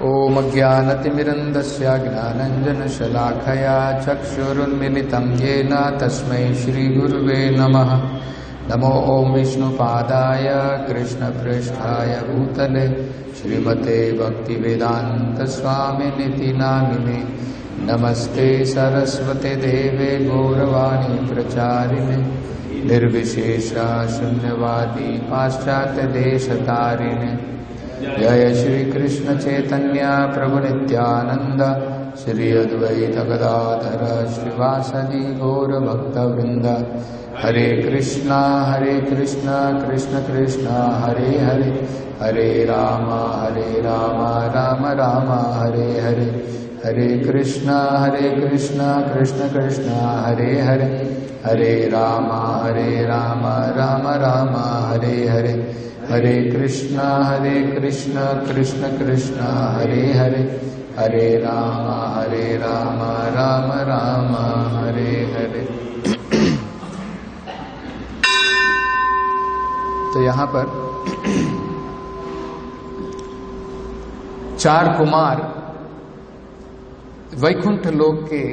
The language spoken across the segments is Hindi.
ॐ अज्ञानतिमिरन्दस्य ज्ञानञ्जनशलाखया चक्षुरुन्मिलितं येन तस्मै श्रीगुरुवे नमः। नमो ॐ विष्णुपादाय कृष्णपृष्ठाय भूतले श्रीमते भक्तिवेदान्तस्वामिनिति नामिने। नमस्ते सरस्वते देवे गौरवाणी प्रचारिणे निर्विशेषा शून्यवादी पाश्चात्यदेशतारिणे। जय श्री कृष्ण चैतन्य प्रभु नित्यानंद श्री अद्वैत गदाधर श्रीवासदि गौर भक्तवृंद। हरे कृष्णा कृष्ण कृष्ण हरे हरे, हरे राम राम राम हरे हरे। हरे कृष्णा कृष्ण कृष्ण हरे हरे, हरे राम राम राम हरे हरे। हरे कृष्णा कृष्ण कृष्ण हरे हरे, हरे राम राम राम हरे हरे। तो यहाँ पर चार कुमार वैकुंठ लोक के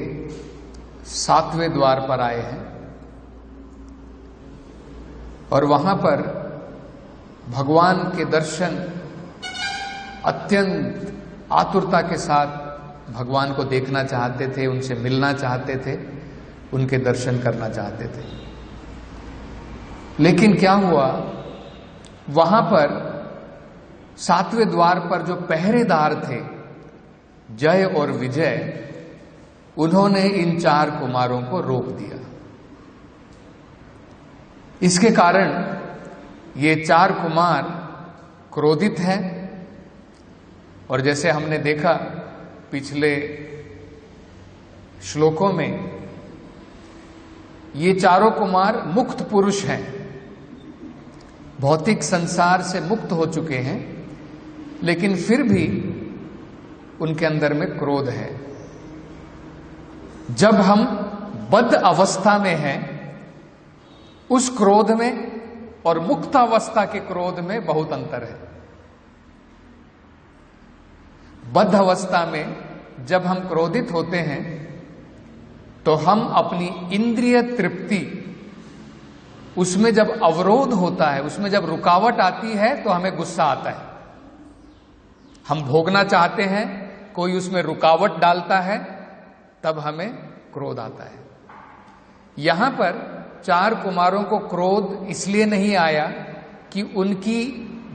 7वें द्वार पर आए हैं और वहां पर भगवान के दर्शन अत्यंत आतुरता के साथ भगवान को देखना चाहते थे, उनसे मिलना चाहते थे, उनके दर्शन करना चाहते थे। लेकिन क्या हुआ, वहां पर 7वें द्वार पर जो पहरेदार थे जय और विजय, उन्होंने इन चार कुमारों को रोक दिया। इसके कारण ये चार कुमार क्रोधित हैं और जैसे हमने देखा पिछले श्लोकों में, ये चारों कुमार मुक्त पुरुष हैं, भौतिक संसार से मुक्त हो चुके हैं, लेकिन फिर भी उनके अंदर में क्रोध है। जब हम बद्ध अवस्था में हैं, उस क्रोध में और मुक्त अवस्था के क्रोध में बहुत अंतर है। बद्ध अवस्था में जब हम क्रोधित होते हैं तो हम अपनी इंद्रिय तृप्ति, उसमें जब अवरोध होता है, उसमें जब रुकावट आती है तो हमें गुस्सा आता है। हम भोगना चाहते हैं, कोई उसमें रुकावट डालता है, तब हमें क्रोध आता है। यहां पर चार कुमारों को क्रोध इसलिए नहीं आया कि उनकी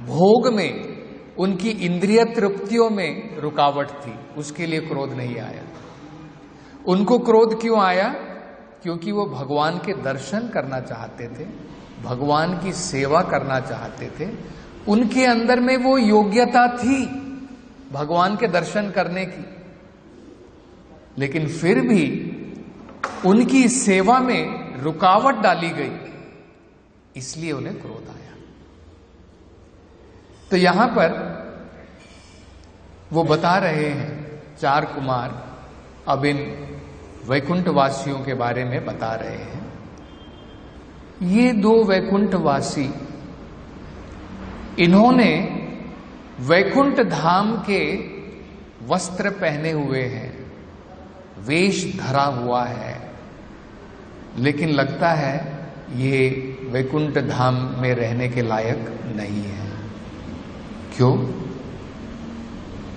भोग में, उनकी इंद्रिय तृप्तियों में रुकावट थी, उसके लिए क्रोध नहीं आया। उनको क्रोध क्यों आया? क्योंकि वो भगवान के दर्शन करना चाहते थे, भगवान की सेवा करना चाहते थे। उनके अंदर में वो योग्यता थी भगवान के दर्शन करने की, लेकिन फिर भी उनकी सेवा में रुकावट डाली गई, इसलिए उन्हें क्रोध आया। तो यहां पर वो बता रहे हैं, चार कुमार अब इन वैकुंठवासियों के बारे में बता रहे हैं। ये दो वैकुंठवासी, इन्होंने वैकुंठ धाम के वस्त्र पहने हुए हैं, वेश धरा हुआ है, लेकिन लगता है ये वैकुंठ धाम में रहने के लायक नहीं है। क्यों?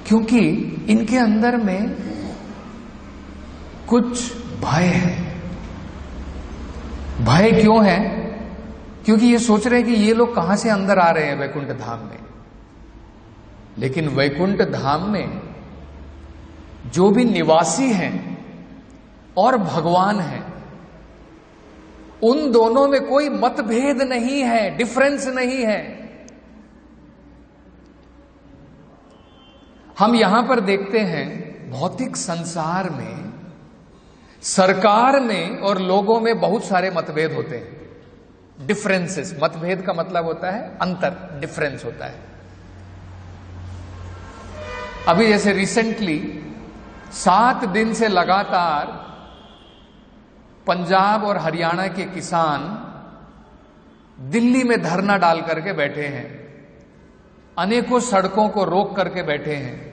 क्योंकि इनके अंदर में कुछ भय है। भय क्यों है? क्योंकि ये सोच रहे हैं कि ये लोग कहां से अंदर आ रहे हैं वैकुंठ धाम में। लेकिन वैकुंठ धाम में जो भी निवासी हैं और भगवान हैं, उन दोनों में कोई मतभेद नहीं है, डिफरेंस नहीं है। हम यहां पर देखते हैं भौतिक संसार में, सरकार में और लोगों में बहुत सारे मतभेद होते हैं, डिफरेंसेस। मतभेद का मतलब होता है अंतर, डिफरेंस होता है। अभी जैसे रिसेंटली 7 दिन से लगातार पंजाब और हरियाणा के किसान दिल्ली में धरना डाल करके बैठे हैं, अनेकों सड़कों को रोक करके बैठे हैं।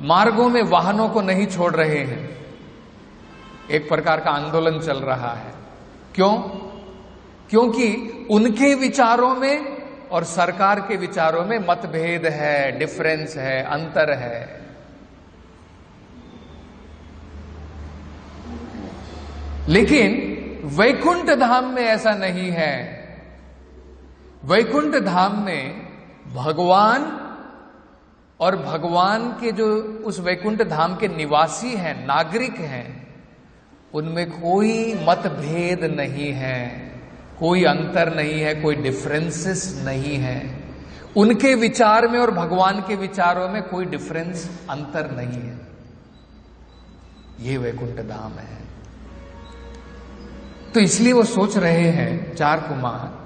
मार्गों में वाहनों को नहीं छोड़ रहे हैं। एक प्रकार का आंदोलन चल रहा है। क्यों? क्योंकि उनके विचारों में और सरकार के विचारों में मतभेद है, डिफरेंस है, अंतर है। लेकिन वैकुंठ धाम में ऐसा नहीं है। वैकुंठ धाम में भगवान और भगवान के जो उस वैकुंठ धाम के निवासी हैं, नागरिक हैं, उनमें कोई मतभेद नहीं है, कोई अंतर नहीं है, कोई डिफरेंसेस नहीं है। उनके विचार में और भगवान के विचारों में कोई डिफरेंस, अंतर नहीं है। ये वैकुंठ धाम है। तो इसलिए वो सोच रहे हैं चार कुमार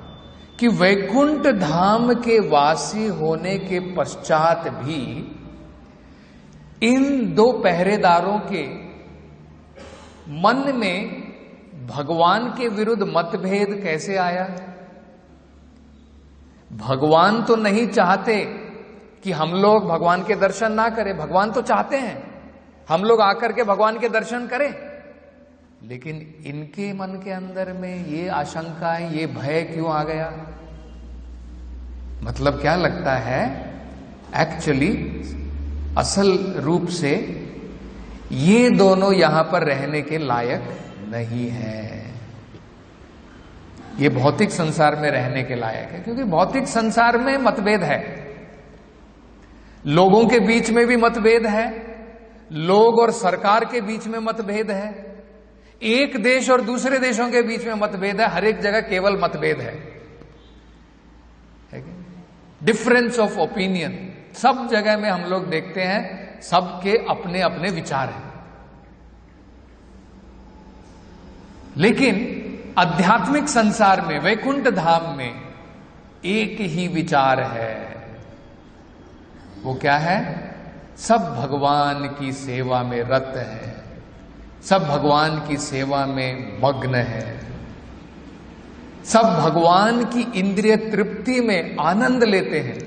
कि वैकुंठ धाम के वासी होने के पश्चात भी इन दो पहरेदारों के मन में भगवान के विरुद्ध मतभेद कैसे आया। भगवान तो नहीं चाहते कि हम लोग भगवान के दर्शन ना करें, भगवान तो चाहते हैं हम लोग आकर के भगवान के दर्शन करें, लेकिन इनके मन के अंदर में ये आशंकाएं, ये भय क्यों आ गया। मतलब क्या लगता है, एक्चुअली असल रूप से ये दोनों यहां पर रहने के लायक नहीं है। ये भौतिक संसार में रहने के लायक है, क्योंकि भौतिक संसार में मतभेद है, लोगों के बीच में भी मतभेद है, लोग और सरकार के बीच में मतभेद है, एक देश और दूसरे देशों के बीच में मतभेद है, हर एक जगह केवल मतभेद है। डिफरेंस ऑफ ओपिनियन सब जगह में हम लोग देखते हैं, सबके अपने अपने विचार हैं। लेकिन आध्यात्मिक संसार में, वैकुंठ धाम में एक ही विचार है। वो क्या है? सब भगवान की सेवा में रत है, सब भगवान की सेवा में मग्न है, सब भगवान की इंद्रिय तृप्ति में आनंद लेते हैं।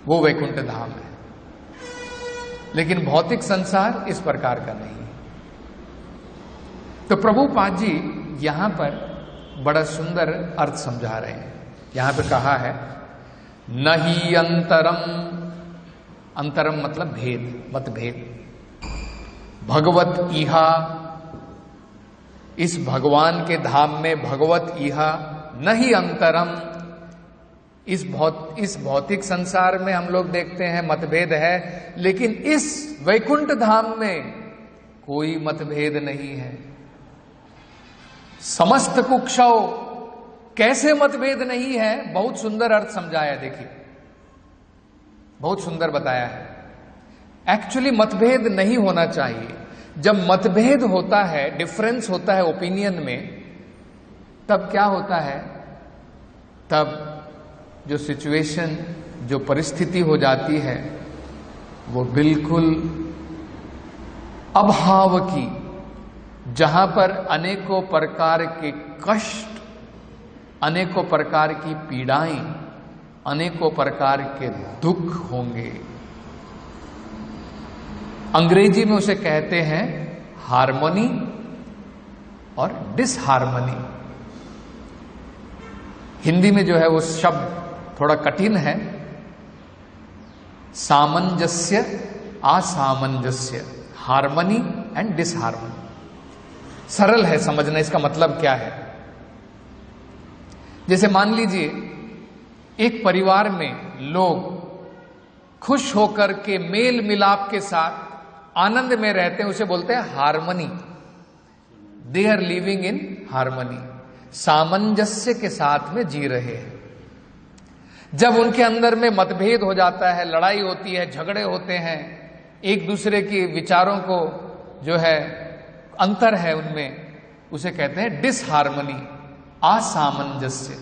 वो वैकुंठ धाम है। लेकिन भौतिक संसार इस प्रकार का नहीं। तो प्रभुपाद जी यहां पर बड़ा सुंदर अर्थ समझा रहे हैं। यहां पर कहा है नहीं अंतरम, अंतरम मतलब भेद, मतभेद, भगवत इहा, इस भगवान के धाम में भगवत इहा नहीं अंतरम। इस भौतिक संसार में हम लोग देखते हैं मतभेद है, लेकिन इस वैकुंठ धाम में कोई मतभेद नहीं है। समस्त कुक्षौ, कैसे मतभेद नहीं है? बहुत सुंदर अर्थ समझाया। देखिए बहुत सुंदर बताया है। एक्चुअली मतभेद नहीं होना चाहिए। जब मतभेद होता है, डिफरेंस होता है ओपिनियन में, तब क्या होता है? तब जो सिचुएशन, जो परिस्थिति हो जाती है, वो बिल्कुल अभाव की, जहां पर अनेकों प्रकार के कष्ट, अनेकों प्रकार की पीड़ाएं, अनेकों प्रकार के दुख होंगे। अंग्रेजी में उसे कहते हैं हार्मनी और डिसहार्मनी। हिंदी में जो है वो शब्द थोड़ा कठिन है, सामंजस्य, असामंजस्य, हार्मनी एंड डिसहार्मनी। सरल है समझना, इसका मतलब क्या है। जैसे मान लीजिए एक परिवार में लोग खुश होकर के मेल मिलाप के साथ आनंद में रहते हैं, उसे बोलते हैं harmony. They are living in harmony, सामंजस्य के साथ में जी रहे हैं। जब उनके अंदर में मतभेद हो जाता है, लड़ाई होती है, झगड़े होते हैं, एक दूसरे के विचारों को जो है अंतर है उनमें, उसे कहते हैं डिसहार्मनी, असामंजस्य।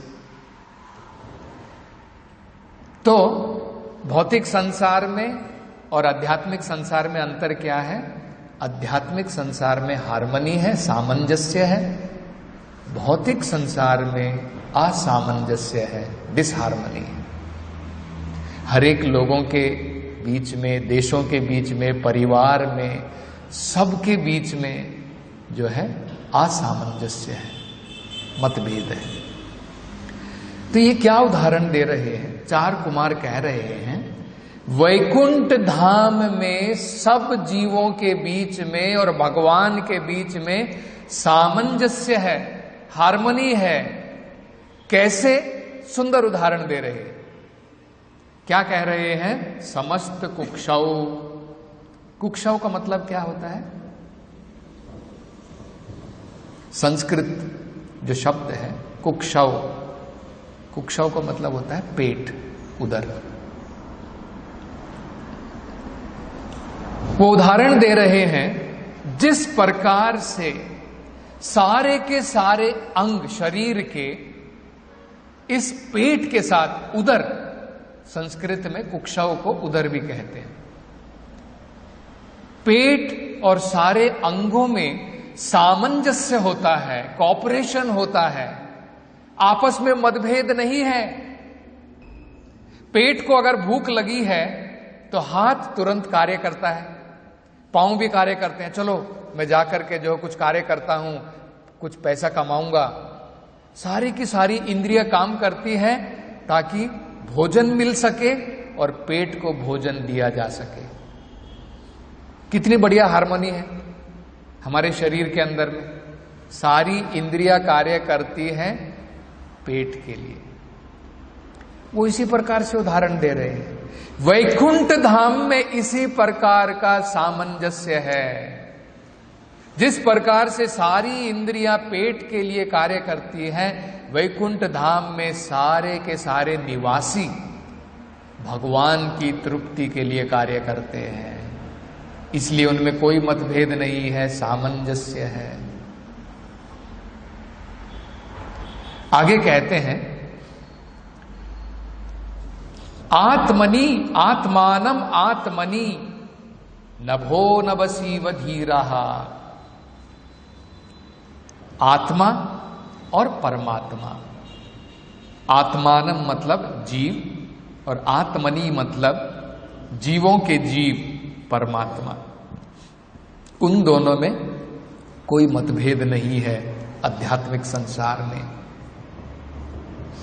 तो भौतिक संसार में और आध्यात्मिक संसार में अंतर क्या है? आध्यात्मिक संसार में हार्मनी है, सामंजस्य है, भौतिक संसार में असामंजस्य है, डिसहार्मनी है। हर एक लोगों के बीच में, देशों के बीच में, परिवार में, सबके बीच में जो है असामंजस्य है, मतभेद है। तो ये क्या उदाहरण दे रहे हैं? चार कुमार कह रहे हैं वैकुंठ धाम में सब जीवों के बीच में और भगवान के बीच में सामंजस्य है, हार्मनी है। कैसे? सुंदर उदाहरण दे रहे हैं। क्या कह रहे हैं? समस्त कुक्षौ। कुक्षौ का मतलब क्या होता है? संस्कृत जो शब्द है कुक्षौ, कुक्षौ का मतलब होता है पेट, उदर। वो उदाहरण दे रहे हैं जिस प्रकार से सारे के सारे अंग शरीर के इस पेट के साथ, उदर, संस्कृत में कुक्षौ को उदर भी कहते हैं, पेट और सारे अंगों में सामंजस्य होता है, कॉपरेशन होता है, आपस में मतभेद नहीं है। पेट को अगर भूख लगी है तो हाथ तुरंत कार्य करता है, पांव भी कार्य करते हैं, चलो मैं जाकर के जो कुछ कार्य करता हूं, कुछ पैसा कमाऊंगा। सारी की सारी इंद्रियां काम करती है ताकि भोजन मिल सके और पेट को भोजन दिया जा सके। कितनी बढ़िया हार्मनी है हमारे शरीर के अंदर में। सारी इंद्रियां कार्य करती हैं पेट के लिए। वो इसी प्रकार से उदाहरण दे रहे हैं। वैकुंठ धाम में इसी प्रकार का सामंजस्य है। जिस प्रकार से सारी इंद्रियां पेट के लिए कार्य करती हैं, वैकुंठ धाम में सारे के सारे निवासी भगवान की तृप्ति के लिए कार्य करते हैं। इसलिए उनमें कोई मतभेद नहीं है, सामंजस्य है। आगे कहते हैं आत्मनि आत्मानम आत्मनि नभो नभसीव धीरः। आत्मा और परमात्मा। आत्मानम मतलब जीव और आत्मनि मतलब जीवों के जीव, परमात्मा। उन दोनों में कोई मतभेद नहीं है। आध्यात्मिक संसार में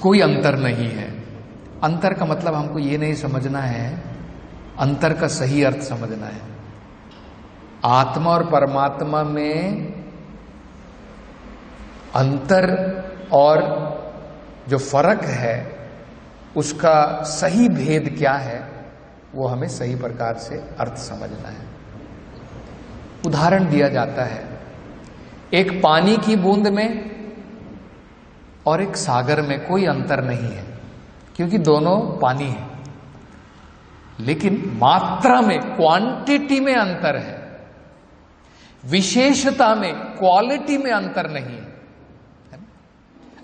कोई अंतर नहीं है। अंतर का मतलब हमको ये नहीं समझना है, अंतर का सही अर्थ समझना है। आत्मा और परमात्मा में अंतर और जो फर्क है उसका सही भेद क्या है, वो हमें सही प्रकार से अर्थ समझना है। उदाहरण दिया जाता है एक पानी की बूंद में और एक सागर में कोई अंतर नहीं है, क्योंकि दोनों पानी है, लेकिन मात्रा में, क्वांटिटी में अंतर है, विशेषता में, क्वालिटी में अंतर नहीं है।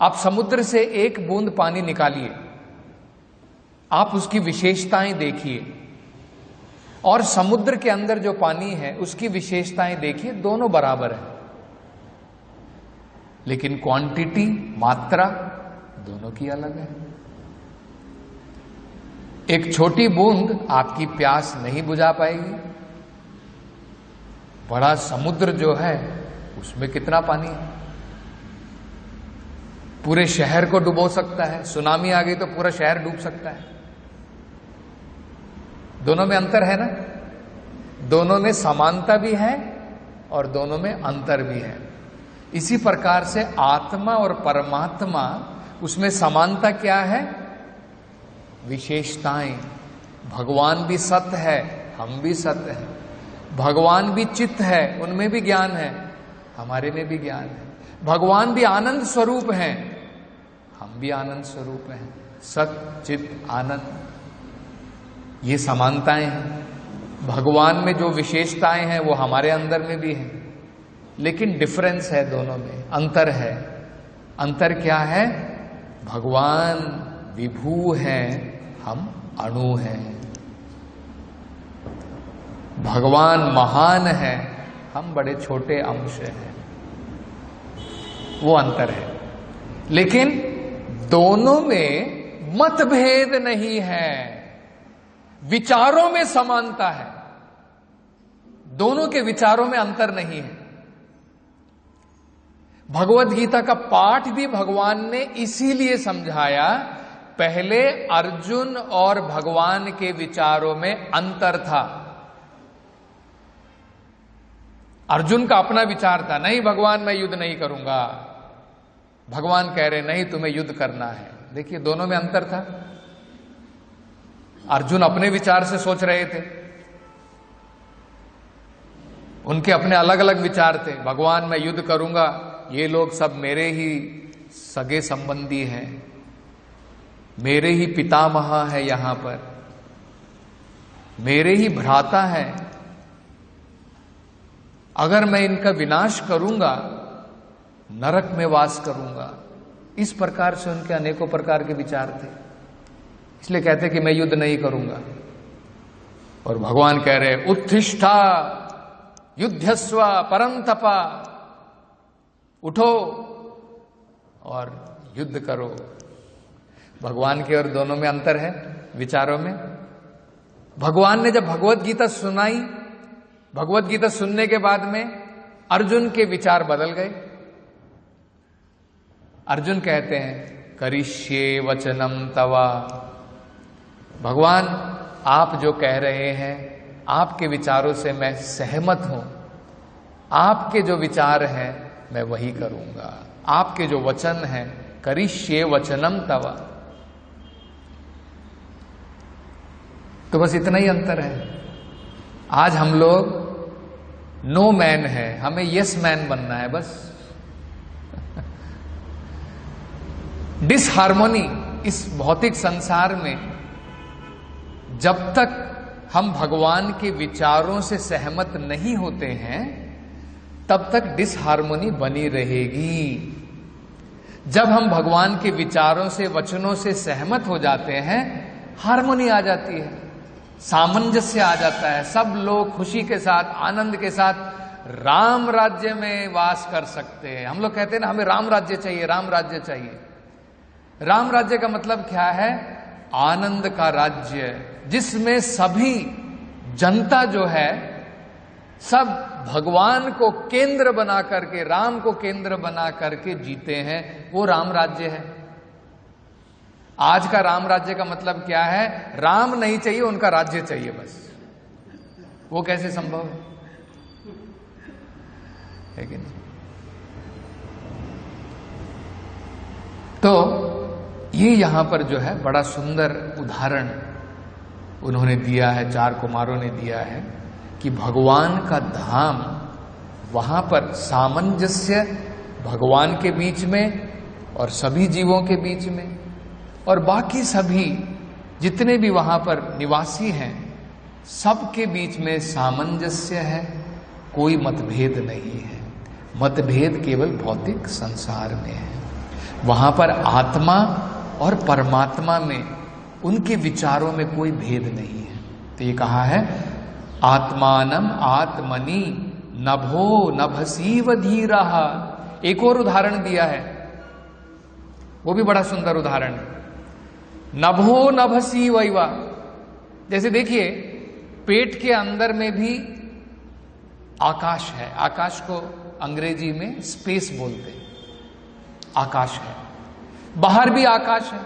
आप समुद्र से एक बूंद पानी निकालिए, आप उसकी विशेषताएं देखिए, और समुद्र के अंदर जो पानी है उसकी विशेषताएं देखिए, दोनों बराबर है, लेकिन क्वांटिटी, मात्रा दोनों की अलग है। एक छोटी बूंद आपकी प्यास नहीं बुझा पाएगी। बड़ा समुद्र जो है उसमें कितना पानी है, पूरे शहर को डुबो सकता है। सुनामी आ गई तो पूरा शहर डूब सकता है। दोनों में अंतर है ना, दोनों में समानता भी है और दोनों में अंतर भी है। इसी प्रकार से आत्मा और परमात्मा, उसमें समानता क्या है? विशेषताएं। भगवान भी सत्य है, हम भी सत्य है। भगवान भी चित्त है, उनमें भी ज्ञान है, हमारे में भी ज्ञान है। भगवान भी आनंद स्वरूप हैं, हम भी आनंद स्वरूप हैं। सत्य, चित्त, आनंद, ये समानताएं हैं। भगवान में जो विशेषताएं हैं वो हमारे अंदर में भी हैं, लेकिन डिफरेंस है, दोनों में अंतर है। अंतर क्या है? भगवान विभू हैं, हम अणु हैं। भगवान महान है, हम बड़े छोटे अंश हैं। वो अंतर है, लेकिन दोनों में मतभेद नहीं है। विचारों में समानता है, दोनों के विचारों में अंतर नहीं है। भगवत गीता का पाठ भी भगवान ने इसीलिए समझाया, पहले अर्जुन और भगवान के विचारों में अंतर था। अर्जुन का अपना विचार था, नहीं भगवान मैं युद्ध नहीं करूंगा, भगवान कह रहे नहीं तुम्हें युद्ध करना है। देखिए दोनों में अंतर था। अर्जुन अपने विचार से सोच रहे थे, उनके अपने अलग अलग विचार थे। भगवान मैं युद्ध करूंगा, ये लोग सब मेरे ही सगे संबंधी हैं, मेरे ही पितामह है, यहां पर मेरे ही भ्राता है, अगर मैं इनका विनाश करूंगा नरक में वास करूंगा। इस प्रकार से उनके अनेकों प्रकार के विचार थे, इसलिए कहते कि मैं युद्ध नहीं करूंगा। और भगवान कह रहे उत्तिष्ठा युद्धस्व परंतपा, उठो और युद्ध करो। भगवान के और दोनों में अंतर है विचारों में। भगवान ने जब भगवत गीता सुनाई, भगवत गीता सुनने के बाद में अर्जुन के विचार बदल गए। अर्जुन कहते हैं करिष्ये वचनम तवा, भगवान आप जो कह रहे हैं आपके विचारों से मैं सहमत हूं, आपके जो विचार हैं मैं वही करूंगा, आपके जो वचन हैं करिष्ये वचनम तवा। तो बस इतना ही अंतर है। आज हम लोग नो मैन है, हमें यस मैन बनना है बस। डिसहार्मोनी इस भौतिक संसार में, जब तक हम भगवान के विचारों से सहमत नहीं होते हैं तब तक डिसहार्मोनी बनी रहेगी। जब हम भगवान के विचारों से, वचनों से सहमत हो जाते हैं, हार्मोनी आ जाती है, सामंजस्य आ जाता है। सब लोग खुशी के साथ, आनंद के साथ राम राज्य में वास कर सकते हैं। हम लोग कहते हैं ना हमें राम राज्य चाहिए, राम राज्य चाहिए। राम राज्य का मतलब क्या है? आनंद का राज्य, जिसमें सभी जनता जो है सब भगवान को केंद्र बना करके, राम को केंद्र बना करके जीते हैं, वो राम राज्य है। आज का राम राज्य का मतलब क्या है? राम नहीं चाहिए, उनका राज्य चाहिए बस। वो कैसे संभव है कि नहीं? तो ये यहां पर जो है बड़ा सुंदर उदाहरण उन्होंने दिया है, चार कुमारों ने दिया है कि भगवान का धाम, वहां पर सामंजस्य भगवान के बीच में और सभी जीवों के बीच में, और बाकी सभी जितने भी वहां पर निवासी हैं सबके बीच में सामंजस्य है, कोई मतभेद नहीं है। मतभेद केवल भौतिक संसार में है। वहां पर आत्मा और परमात्मा में, उनके विचारों में कोई भेद नहीं है। तो ये कहा है आत्मानम आत्मनि नभो नभसीव धीरः। एक और उदाहरण दिया है, वो भी बड़ा सुंदर उदाहरण है। नभो नभसी वैवा, जैसे देखिए पेट के अंदर में भी आकाश है। आकाश को अंग्रेजी में स्पेस बोलते हैं। आकाश है, बाहर भी आकाश है।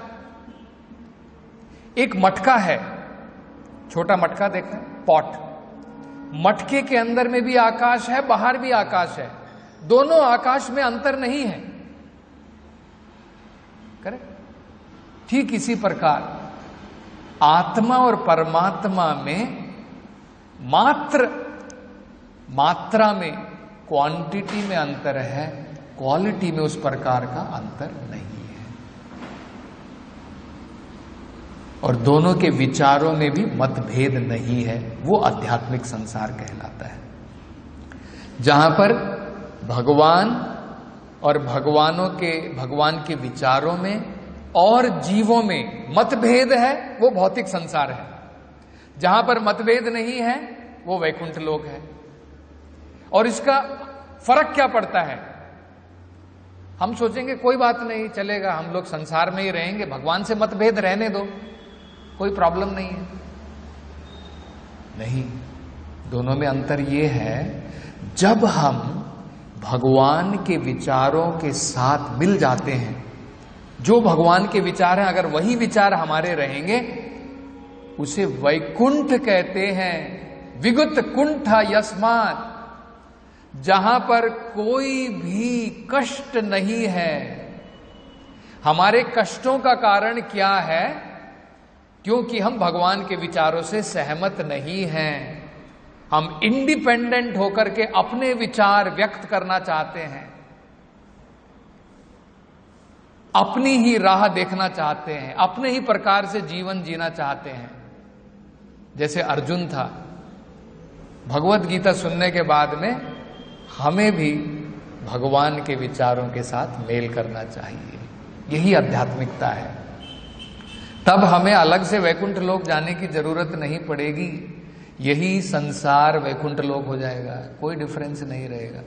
एक मटका है, छोटा मटका देखा, पॉट। मटके के अंदर में भी आकाश है, बाहर भी आकाश है। दोनों आकाश में अंतर नहीं है। करेक्ट? ठीक इसी प्रकार आत्मा और परमात्मा में मात्रा में, क्वांटिटी में अंतर है, क्वालिटी में उस प्रकार का अंतर नहीं है। और दोनों के विचारों में भी मतभेद नहीं है। वो आध्यात्मिक संसार कहलाता है, जहां पर भगवान और भगवान के विचारों में और जीवों में मतभेद है, वो भौतिक संसार है। जहां पर मतभेद नहीं है वो वैकुंठ लोक है। और इसका फर्क क्या पड़ता है? हम सोचेंगे कोई बात नहीं, चलेगा, हम लोग संसार में ही रहेंगे, भगवान से मतभेद रहने दो, कोई प्रॉब्लम नहीं है। नहीं, दोनों में अंतर ये है, जब हम भगवान के विचारों के साथ मिल जाते हैं, जो भगवान के विचार हैं अगर वही विचार हमारे रहेंगे, उसे वैकुंठ कहते हैं। विगुत कुंठ यस्मात्, जहां पर कोई भी कष्ट नहीं है। हमारे कष्टों का कारण क्या है? क्योंकि हम भगवान के विचारों से सहमत नहीं हैं। हम इंडिपेंडेंट होकर के अपने विचार व्यक्त करना चाहते हैं, अपनी ही राह देखना चाहते हैं, अपने ही प्रकार से जीवन जीना चाहते हैं। जैसे अर्जुन था, भगवत गीता सुनने के बाद में हमें भी भगवान के विचारों के साथ मेल करना चाहिए। यही आध्यात्मिकता है। तब हमें अलग से वैकुंठ लोक जाने की जरूरत नहीं पड़ेगी। यही संसार वैकुंठ लोक हो जाएगा, कोई डिफरेंस नहीं रहेगा।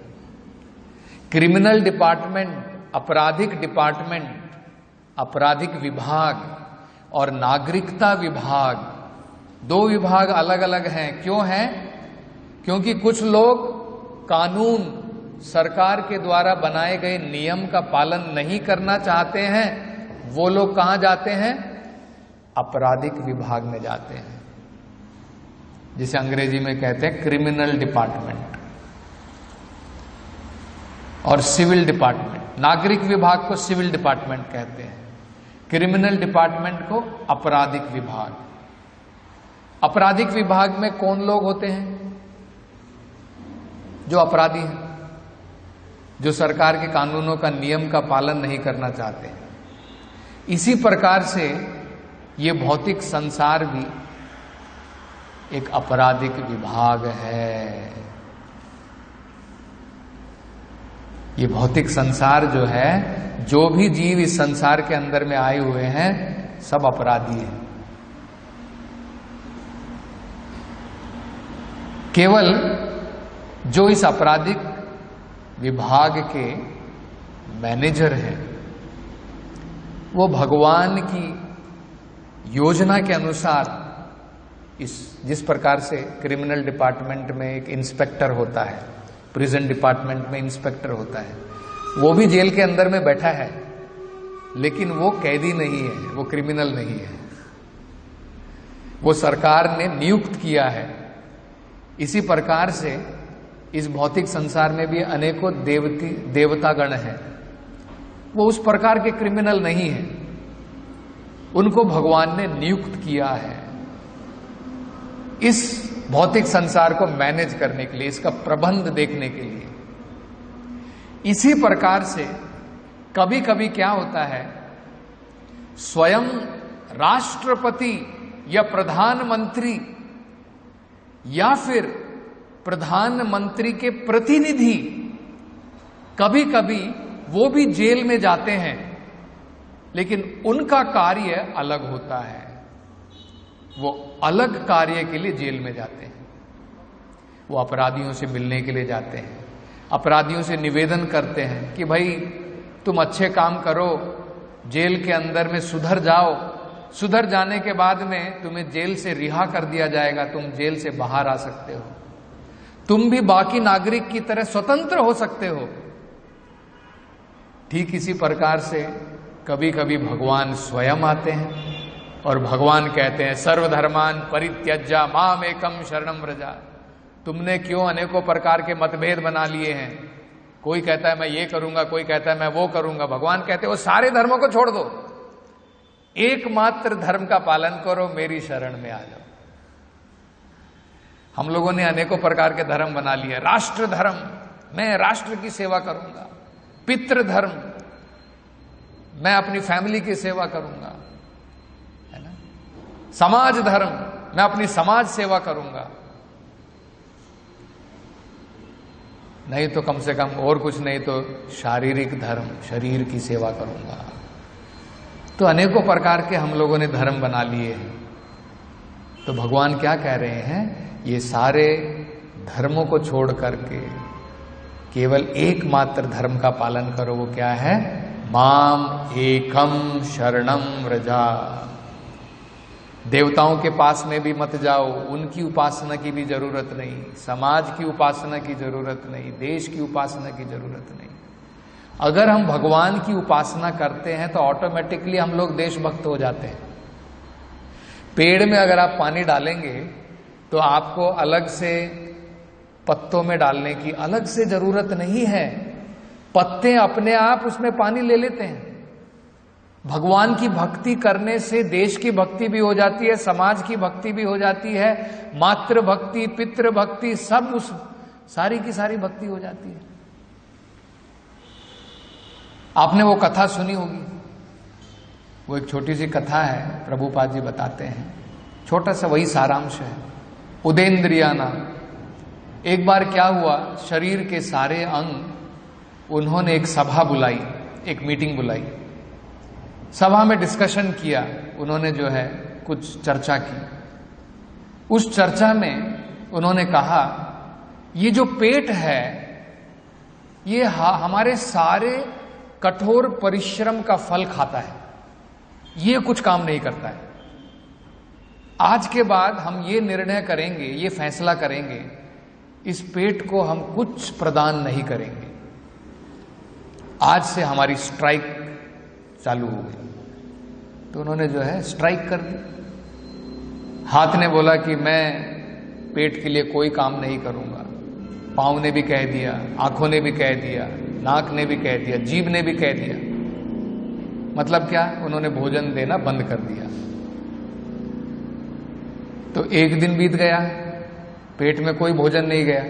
क्रिमिनल डिपार्टमेंट, आपराधिक डिपार्टमेंट, आपराधिक विभाग और नागरिकता विभाग, दो विभाग अलग अलग हैं। क्यों हैं? क्योंकि कुछ लोग कानून, सरकार के द्वारा बनाए गए नियम का पालन नहीं करना चाहते हैं। वो लोग कहां जाते हैं? आपराधिक विभाग में जाते हैं, जिसे अंग्रेजी में कहते हैं क्रिमिनल डिपार्टमेंट और सिविल डिपार्टमेंट। नागरिक विभाग को सिविल डिपार्टमेंट कहते हैं, क्रिमिनल डिपार्टमेंट को आपराधिक विभाग। आपराधिक विभाग में कौन लोग होते हैं? जो अपराधी हैं, जो सरकार के कानूनों का, नियम का पालन नहीं करना चाहते। इसी प्रकार से ये भौतिक संसार भी एक आपराधिक विभाग है। ये भौतिक संसार जो है, जो भी जीव इस संसार के अंदर में आए हुए हैं, सब अपराधी हैं। केवल जो इस आपराधिक विभाग के मैनेजर हैं, वो भगवान की योजना के अनुसार जिस प्रकार से क्रिमिनल डिपार्टमेंट में एक इंस्पेक्टर होता है, प्रिजन डिपार्टमेंट में इंस्पेक्टर होता है, वो भी जेल के अंदर में बैठा है, लेकिन वो कैदी नहीं है, वो क्रिमिनल नहीं है, वो सरकार ने नियुक्त किया है। इसी प्रकार से इस भौतिक संसार में भी अनेकों देवतागण हैं, वो उस प्रकार के क्रिमिनल नहीं है, उनको भगवान ने नियुक्त किया है इस भौतिक संसार को मैनेज करने के लिए, इसका प्रबंध देखने के लिए। इसी प्रकार से कभी कभी क्या होता है, स्वयं राष्ट्रपति या प्रधानमंत्री या फिर प्रधानमंत्री के प्रतिनिधि कभी कभी वो भी जेल में जाते हैं, लेकिन उनका कार्य अलग होता है। वो अलग कार्य के लिए जेल में जाते हैं। वो अपराधियों से मिलने के लिए जाते हैं, अपराधियों से निवेदन करते हैं कि भाई तुम अच्छे काम करो, जेल के अंदर में सुधर जाओ, सुधर जाने के बाद में तुम्हें जेल से रिहा कर दिया जाएगा, तुम जेल से बाहर आ सकते हो, तुम भी बाकी नागरिक की तरह स्वतंत्र हो सकते हो। ठीक इसी प्रकार से कभी कभी भगवान स्वयं आते हैं और भगवान कहते हैं सर्वधर्मान परित्यज्य माम एकम शरणम व्रजा। तुमने क्यों अनेकों प्रकार के मतभेद बना लिए हैं? कोई कहता है मैं ये करूंगा, कोई कहता है मैं वो करूंगा। भगवान कहते हैं वो सारे धर्मों को छोड़ दो, एकमात्र धर्म का पालन करो, मेरी शरण में आ जाओ। हम लोगों ने अनेकों प्रकार के धर्म बना लिए। राष्ट्र धर्म, मैं राष्ट्र की सेवा करूंगा। पितृ धर्म, मैं अपनी फैमिली की सेवा करूंगा, है ना। समाज धर्म, मैं अपनी समाज सेवा करूंगा, नहीं तो कम से कम और कुछ नहीं तो शारीरिक धर्म, शरीर की सेवा करूंगा। तो अनेकों प्रकार के हम लोगों ने धर्म बना लिए हैं। तो भगवान क्या कह रहे हैं, ये सारे धर्मों को छोड़ करके केवल एकमात्र धर्म का पालन करो। वो क्या है? माम एकम शरणम व्रजा। देवताओं के पास में भी मत जाओ, उनकी उपासना की भी जरूरत नहीं, समाज की उपासना की जरूरत नहीं, देश की उपासना की जरूरत नहीं। अगर हम भगवान की उपासना करते हैं तो ऑटोमेटिकली हम लोग देशभक्त हो जाते हैं। पेड़ में अगर आप पानी डालेंगे तो आपको अलग से पत्तों में डालने की अलग से जरूरत नहीं है, पत्ते अपने आप उसमें पानी ले लेते हैं। भगवान की भक्ति करने से देश की भक्ति भी हो जाती है, समाज की भक्ति भी हो जाती है, मातृ भक्ति, पितृ भक्ति, सब उस सारी की सारी भक्ति हो जाती है। आपने वो कथा सुनी होगी, वो एक छोटी सी कथा है, प्रभुपाद जी बताते हैं, छोटा सा वही सारांश है। उदेंद्रिया नाम, एक बार क्या हुआ, शरीर के सारे अंग उन्होंने एक सभा बुलाई, एक मीटिंग बुलाई, सभा में डिस्कशन किया, उन्होंने जो है कुछ चर्चा की। उस चर्चा में उन्होंने कहा ये जो पेट है ये हमारे सारे कठोर परिश्रम का फल खाता है, ये कुछ काम नहीं करता है। आज के बाद हम ये निर्णय करेंगे, ये फैसला करेंगे, इस पेट को हम कुछ प्रदान नहीं करेंगे। आज से हमारी स्ट्राइक चालू हो गई। तो उन्होंने जो है स्ट्राइक कर दी। हाथ ने बोला कि मैं पेट के लिए कोई काम नहीं करूंगा, पांव ने भी कह दिया, आंखों ने भी कह दिया, नाक ने भी कह दिया, जीभ ने भी कह दिया। मतलब क्या, उन्होंने भोजन देना बंद कर दिया। तो एक दिन बीत गया, पेट में कोई भोजन नहीं गया,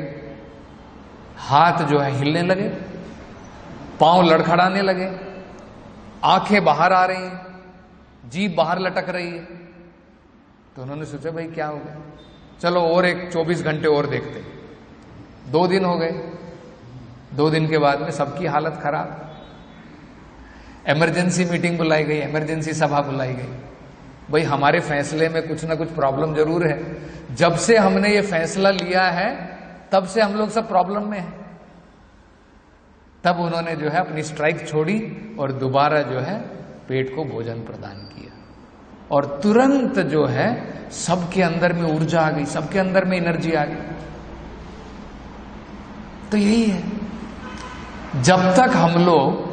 हाथ जो है हिलने लगे, पांव लड़खड़ाने लगे, आंखें बाहर आ रही हैं, जीभ बाहर लटक रही है। तो उन्होंने सोचा भाई क्या हो गया, चलो और एक 24 घंटे और देखते। 2 दिन हो गए, 2 दिन के बाद में सबकी हालत खराब। इमरजेंसी मीटिंग बुलाई गई, इमरजेंसी सभा बुलाई गई। भाई हमारे फैसले में कुछ ना कुछ प्रॉब्लम जरूर है, जब से हमने ये फैसला लिया है तब से हम लोग सब प्रॉब्लम में हैं। तब उन्होंने जो है अपनी स्ट्राइक छोड़ी और दोबारा जो है पेट को भोजन प्रदान किया, और तुरंत जो है सबके अंदर में ऊर्जा आ गई, सबके अंदर में एनर्जी आ गई। तो यही है, जब तक हम लोग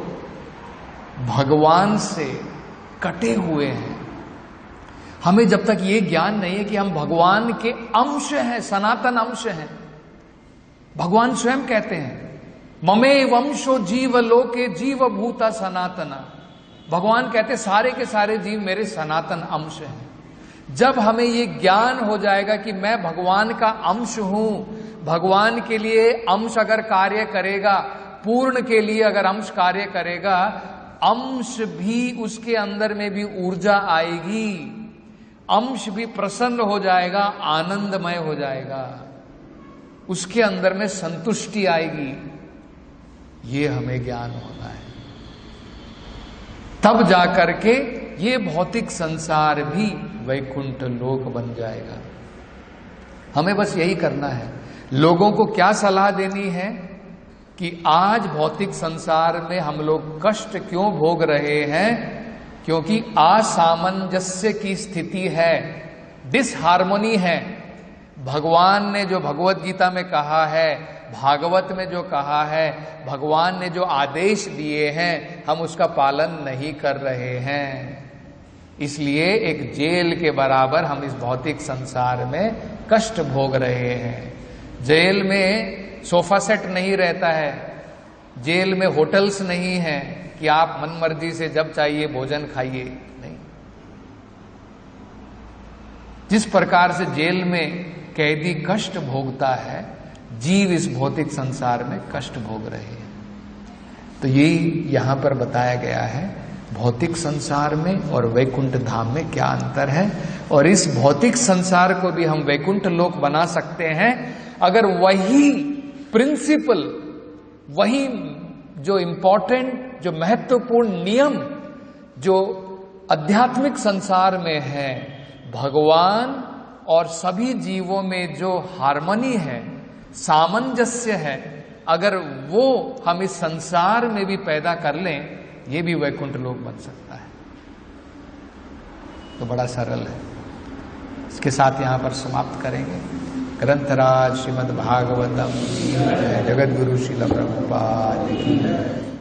भगवान से कटे हुए हैं, हमें जब तक ये ज्ञान नहीं है कि हम भगवान के अंश हैं, सनातन अंश हैं। भगवान स्वयं कहते हैं ममे वंशो जीव लोके जीव भूता सनातना। भगवान कहते सारे के सारे जीव मेरे सनातन अंश हैं। जब हमें ये ज्ञान हो जाएगा कि मैं भगवान का अंश हूं, भगवान के लिए अंश अगर कार्य करेगा, पूर्ण के लिए अगर अंश कार्य करेगा, अंश भी उसके अंदर में भी ऊर्जा आएगी, अंश भी प्रसन्न हो जाएगा, आनंदमय हो जाएगा, उसके अंदर में संतुष्टि आएगी। ये हमें ज्ञान होना है, तब जाकर के ये भौतिक संसार भी वैकुंठ लोक बन जाएगा। हमें बस यही करना है। लोगों को क्या सलाह देनी है कि आज भौतिक संसार में हम लोग कष्ट क्यों भोग रहे हैं? क्योंकि असामंजस्य की स्थिति है, डिसहार्मोनी है। भगवान ने जो भगवत गीता में कहा है, भागवत में जो कहा है, भगवान ने जो आदेश दिए हैं, हम उसका पालन नहीं कर रहे हैं। इसलिए एक जेल के बराबर हम इस भौतिक संसार में कष्ट भोग रहे हैं। जेल में सोफा सेट नहीं रहता है, जेल में होटल्स नहीं है कि आप मनमर्जी से जब चाहिए भोजन खाइए, नहीं। जिस प्रकार से जेल में कैदी कष्ट भोगता है, जीव इस भौतिक संसार में कष्ट भोग रहे हैं। तो यही यहां पर बताया गया है, भौतिक संसार में और वैकुंठ धाम में क्या अंतर है, और इस भौतिक संसार को भी हम वैकुंठ लोक बना सकते हैं अगर वही प्रिंसिपल, वही जो इंपॉर्टेंट, जो महत्वपूर्ण नियम जो आध्यात्मिक संसार में है, भगवान और सभी जीवों में जो हार्मनी है, सामंजस्य है, अगर वो हम इस संसार में भी पैदा कर लें, ये भी वैकुंठ लोक बन सकता है। तो बड़ा सरल है। इसके साथ यहाँ पर समाप्त करेंगे। ग्रंथराज श्रीमद् भागवतम, जगत गुरु श्रील प्रभुपाद की।